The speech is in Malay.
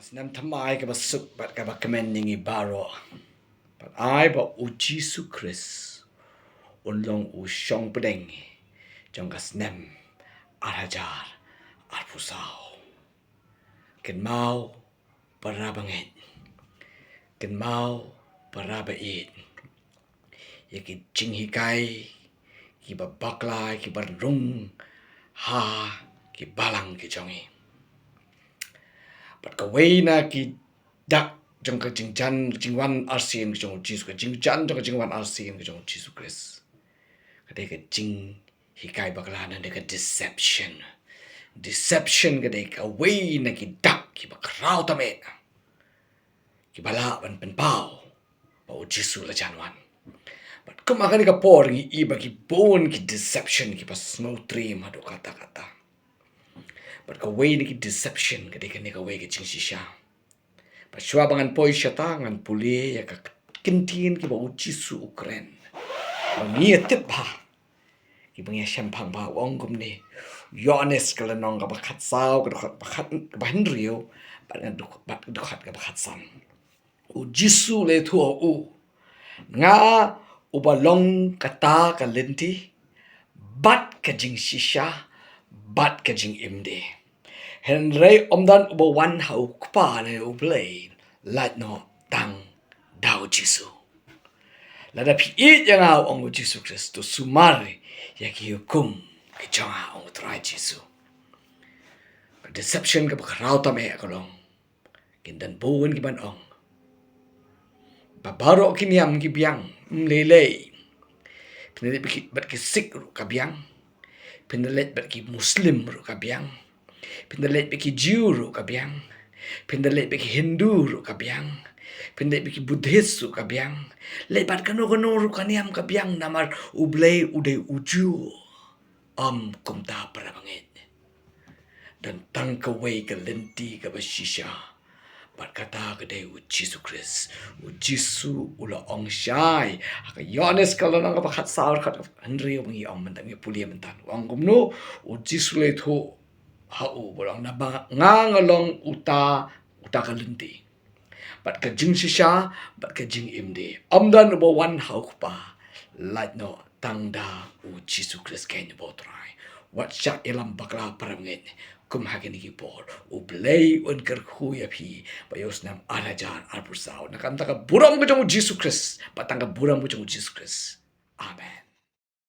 snem thymmai ka basuk bat ka kmen ningi baroh. But I ba u Jisu Chris unlong u shong pedeng jong ka snem arajar arpusau. Ken mau parabanget. Ken mau parabait. Yaki jing hikai ki ba baklai ki ba rung ha ki balang ki jongi. But ka na ki dak jong ka jing wan arsin ki jong Jisu ka jing jan jong ka jing wan arsin ki jong Jisu Chris. Ka de ka jing hikai bakla na de ka deception. Deception ka de ka na ki dak ki ba krau tamet. Ki bala ban pen pau. Ba u Jisu la janwan. But kumakan ka por ngi iba ki bon ki deception ki pa snow dream hadu kata-kata. But ka na ki deception ka de ka ne ka ki jing shisha. But shwa bangan poi syata ngan puli ya ka kintin ki ba u Jisu Ukren. Ba ngia tip ha. Ki bangya shampang ba wong kum ni. Yones kala nong ka bakat sao ka bakat ba henrio ba ngan dukat ka bakat san. U Jisu le thu u nga ubalong kata ka Lynti bat ka jing shisha bat ka jing imde henry omdan uba wan hau kpa ne ublay lat no tang dau Jisu lada pi yang au ong Jisu Kristus sumari yaki hukum ki jonga ong try Jisu deception ka bakrau tame akolong kindan buwan ki ban ong baroh kiniam ki biang mlele pinalit bat ki Sikh ru ka biang pinalit bat ki Muslim ru ka biang pinalit bat ki Jew ru ka biang pinalit bat ki Hindu ru ka biang pinalit bat ki Buddhist ru ka biang lebat kano ru kaniam ka biang namar ublay uday uju kumta para bangit dan tangkaway ka Lynti ka basisya bat kata kedai u Jisu Chris u Jisu ula ong syai aka yones kalau nang ka saur kat henry mengi ong mentang puli mentan ong kumno u Jisu le thu ha u bolong na ngalong uta ka Lynti bat ka jing shisha bat ka jing imde amdan bo wan hau pa light no tangda u Jisu Chris ken bo try wat syak ilam bakla paramngit kum hagin ki por ublay un ker khuya phi bayos nam arajan arpusau nakam taka buram ko jong Jisu Chris patang ka buram ko jong Jisu Chris amen.